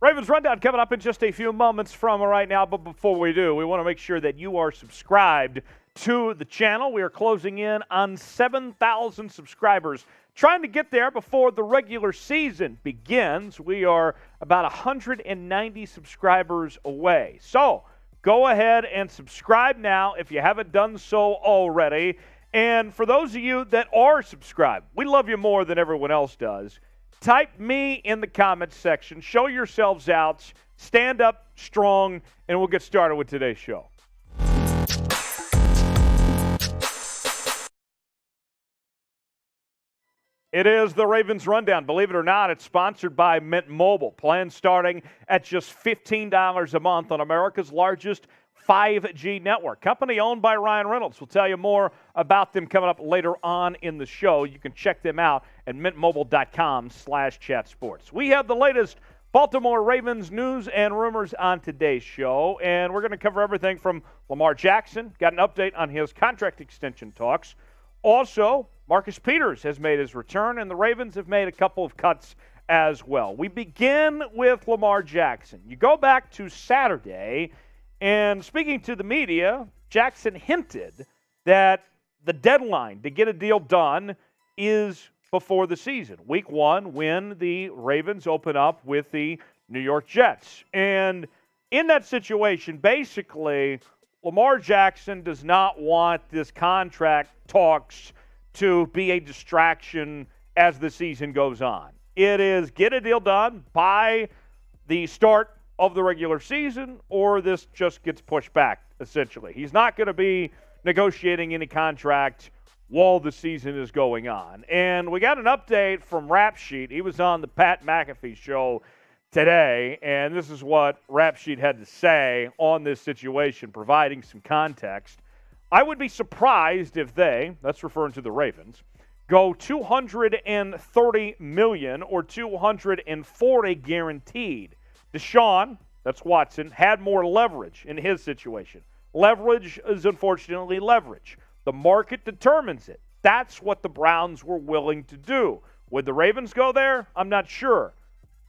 Ravens Rundown coming up in just a few moments from right now, but before we do, we want to make sure that you are subscribed to the channel. We are closing in on 7,000 subscribers, trying to get there before the regular season begins. We are about 190 subscribers away. So go ahead and subscribe now if you haven't done so already. And for those of you that are subscribed, we love you more than everyone else does. Type me in the comments section. Show yourselves out. Stand up strong, and we'll get started with today's show. It is the Ravens Rundown. Believe it or not, it's sponsored by Mint Mobile. Plans starting at just $15 a month on America's largest 5G network. Company owned by Ryan Reynolds. We'll tell you more about them coming up later on in the show. You can check them out at mintmobile.com/chatsports. We have the latest Baltimore Ravens news and rumors on today's show, and we're going to cover everything from Lamar Jackson. Got an update on his contract extension talks. Also, Marcus Peters has made his return, and the Ravens have made a couple of cuts as well. We begin with Lamar Jackson. You go back to Saturday, and speaking to the media, Jackson hinted that the deadline to get a deal done is before the season. Week 1, when the Ravens open up with the New York Jets. And in that situation, basically, Lamar Jackson does not want this contract talks to be a distraction as the season goes on. It is get a deal done by the start of the regular season, or this just gets pushed back, essentially. He's not going to be negotiating any contract while the season is going on. And we got an update from Rap Sheet. He was on the Pat McAfee show today, and this is what Rap Sheet had to say on this situation, providing some context. I would be surprised if they, that's referring to the Ravens, go $230 million or $240 guaranteed. Deshaun, that's Watson, had more leverage in his situation. Leverage is unfortunately leverage. The market determines it. That's what the Browns were willing to do. Would the Ravens go there? I'm not sure.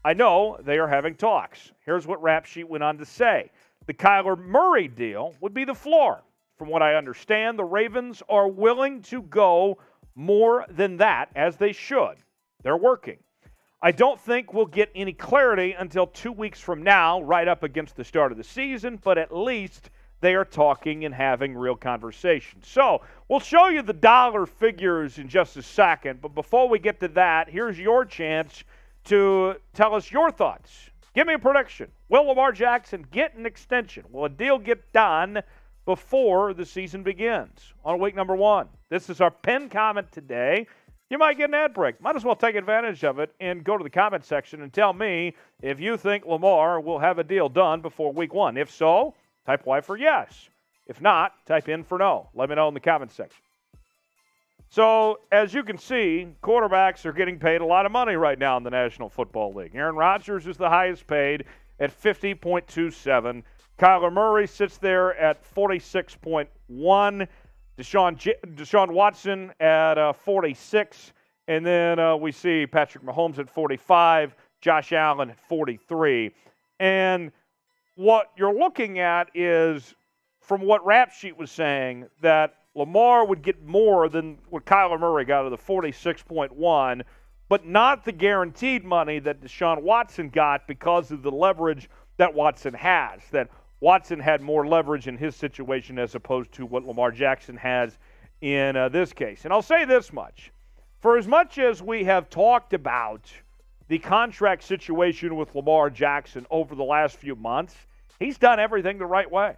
I know they are having talks. Here's what Rap Sheet went on to say. The Kyler Murray deal would be the floor. From what I understand, the Ravens are willing to go more than that, as they should. They're working. I don't think we'll get any clarity until 2 weeks from now, right up against the start of the season, but at least they are talking and having real conversations. So we'll show you the dollar figures in just a second, but before we get to that, here's your chance to tell us your thoughts. Give me a prediction. Will Lamar Jackson get an extension? Will a deal get done before the season begins on week number 1? This is our pinned comment today. You might get an ad break. Might as well take advantage of it and go to the comment section and tell me if you think Lamar will have a deal done before week 1. If so, type Y for yes. If not, type in for no. Let me know in the comment section. So, as you can see, quarterbacks are getting paid a lot of money right now in the National Football League. Aaron Rodgers is the highest paid at $50.27. Kyler Murray sits there at $46.1. Deshaun Watson at 46. And then we see Patrick Mahomes at 45, Josh Allen at 43. And what you're looking at is, from what Rap Sheet was saying, that Lamar would get more than what Kyler Murray got of the 46.1, but not the guaranteed money that Deshaun Watson got because of the leverage that Watson has. That Watson had more leverage in his situation as opposed to what Lamar Jackson has in this case. And I'll say this much. For as much as we have talked about the contract situation with Lamar Jackson over the last few months, he's done everything the right way.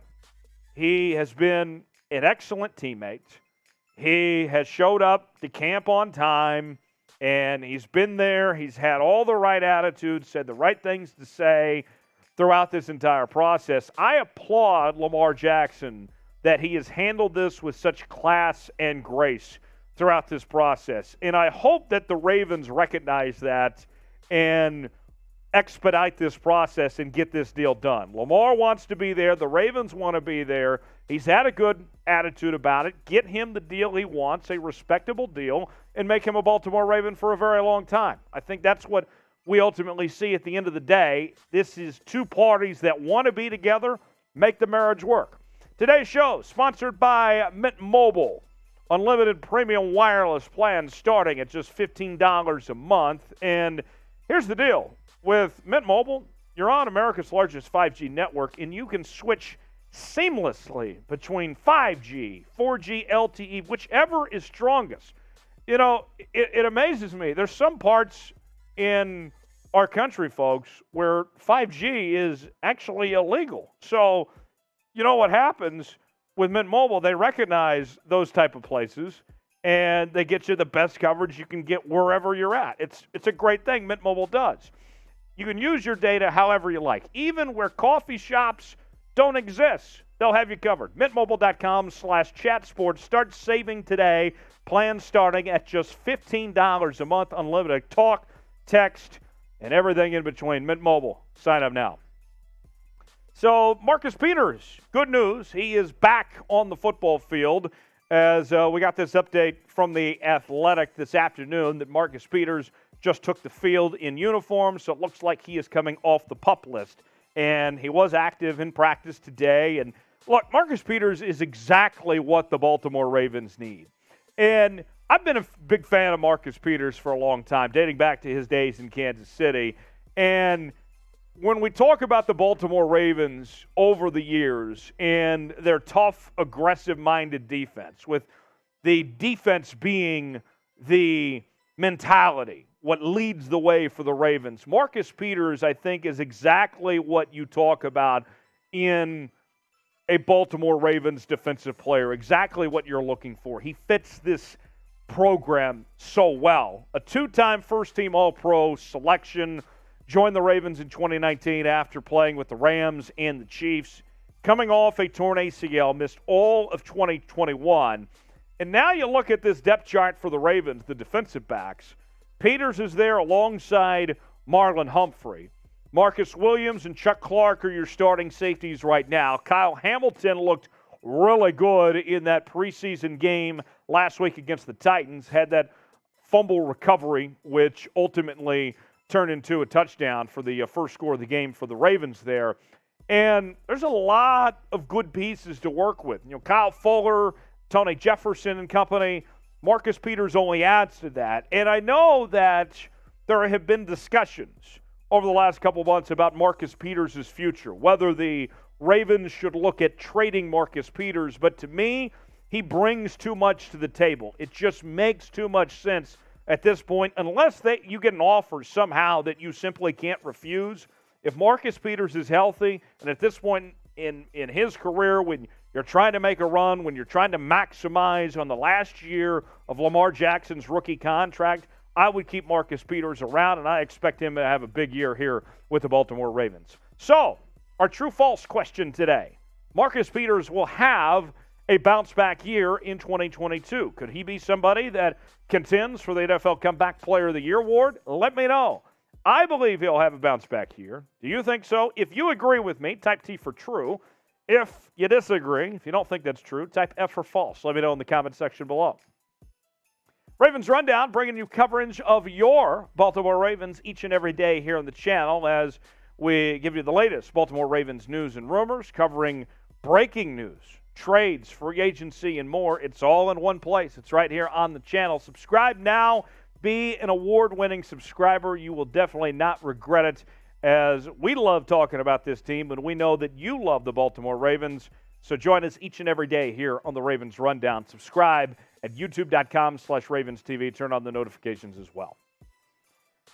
He has been an excellent teammate. He has showed up to camp on time, and he's been there. He's had all the right attitudes, said the right things to say throughout this entire process. I applaud Lamar Jackson that he has handled this with such class and grace throughout this process. And I hope that the Ravens recognize that and expedite this process and get this deal done. Lamar wants to be there. The Ravens want to be there. He's had a good attitude about it. Get him the deal he wants, a respectable deal, and make him a Baltimore Raven for a very long time. I think that's what we ultimately see at the end of the day, this is two parties that want to be together, make the marriage work. Today's show sponsored by Mint Mobile. Unlimited premium wireless plans starting at just $15 a month. And here's the deal. With Mint Mobile, you're on America's largest 5G network, and you can switch seamlessly between 5G, 4G, LTE, whichever is strongest. You know, it amazes me. There's some parts in our country, folks, where 5G is actually illegal. So, you know what happens with Mint Mobile? They recognize those type of places, and they get you the best coverage you can get wherever you're at. It's a great thing Mint Mobile does. You can use your data however you like. Even where coffee shops don't exist, they'll have you covered. MintMobile.com/chatsports. Start saving today. Plans starting at just $15 a month. Unlimited talk, text, and everything in between. Mint Mobile. Sign up now. So, Marcus Peters, good news. He is back on the football field as we got this update from The Athletic this afternoon that Marcus Peters just took the field in uniform, so it looks like he is coming off the PUP list. And he was active in practice today. And look, Marcus Peters is exactly what the Baltimore Ravens need. And I've been a big fan of Marcus Peters for a long time, dating back to his days in Kansas City. And when we talk about the Baltimore Ravens over the years and their tough, aggressive-minded defense, with the defense being the mentality, what leads the way for the Ravens, Marcus Peters, I think, is exactly what you talk about in a Baltimore Ravens defensive player, exactly what you're looking for. He fits this program so well. A two-time first-team All-Pro selection, joined the Ravens in 2019 after playing with the Rams and the Chiefs. Coming off a torn ACL, missed all of 2021. And now you look at this depth chart for the Ravens, the defensive backs. Peters is there alongside Marlon Humphrey. Marcus Williams and Chuck Clark are your starting safeties right now. Kyle Hamilton looked really good in that preseason game last week against the Titans. Had that fumble recovery, which ultimately turned into a touchdown for the first score of the game for the Ravens there. And there's a lot of good pieces to work with. You know, Kyle Fuller, Tony Jefferson and company. Marcus Peters only adds to that. And I know that there have been discussions over the last couple of months about Marcus Peters' future, whether the Ravens should look at trading Marcus Peters. But to me, he brings too much to the table. It just makes too much sense at this point, unless you get an offer somehow that you simply can't refuse. If Marcus Peters is healthy, and at this point in his career, when you're trying to make a run, when you're trying to maximize on the last year of Lamar Jackson's rookie contract, I would keep Marcus Peters around, and I expect him to have a big year here with the Baltimore Ravens. So, our true-false question today. Marcus Peters will have a bounce-back year in 2022. Could he be somebody that contends for the NFL Comeback Player of the Year award? Let me know. I believe he'll have a bounce-back year. Do you think so? If you agree with me, type T for true. If you disagree, if you don't think that's true, type F for false. Let me know in the comment section below. Ravens Rundown, bringing you coverage of your Baltimore Ravens each and every day here on the channel as we give you the latest Baltimore Ravens news and rumors, covering breaking news, trades, free agency, and more. It's all in one place. It's right here on the channel. Subscribe now. Be an award-winning subscriber. You will definitely not regret it, as we love talking about this team, and we know that you love the Baltimore Ravens. So join us each and every day here on the Ravens Rundown. Subscribe at youtube.com/RavensTV. Turn on the notifications as well.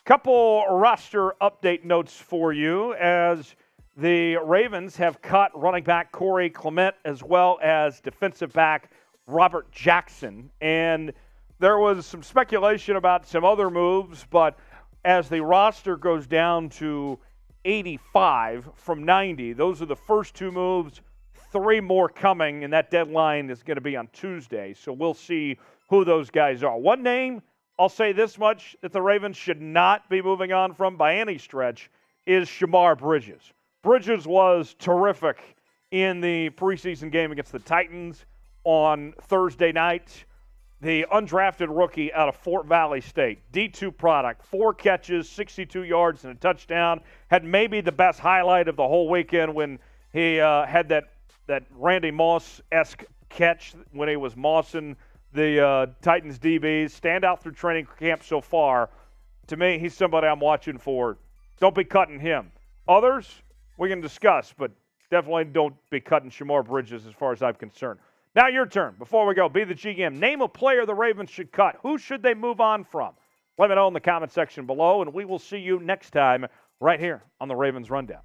Couple roster update notes for you, as the Ravens have cut running back Corey Clement as well as defensive back Robert Jackson. And there was some speculation about some other moves, but as the roster goes down to 85 from 90, those are the first two moves. 3 more coming, and that deadline is going to be on Tuesday. So we'll see who those guys are. One name, I'll say this much, that the Ravens should not be moving on from by any stretch, is Shemar Bridges. Bridges was terrific in the preseason game against the Titans on Thursday night. the undrafted rookie out of Fort Valley State, D2 product, 4 catches, 62 yards, and a touchdown. Had maybe the best highlight of the whole weekend when he had that Randy Moss-esque catch when he was mossing the Titans DBs. Standout through training camp so far. To me, he's somebody I'm watching for. Don't be cutting him. Others, we can discuss, but definitely don't be cutting Shemar Bridges as far as I'm concerned. Now your turn. Before we go, be the GM. Name a player the Ravens should cut. Who should they move on from? Let me know in the comment section below, and we will see you next time right here on the Ravens Rundown.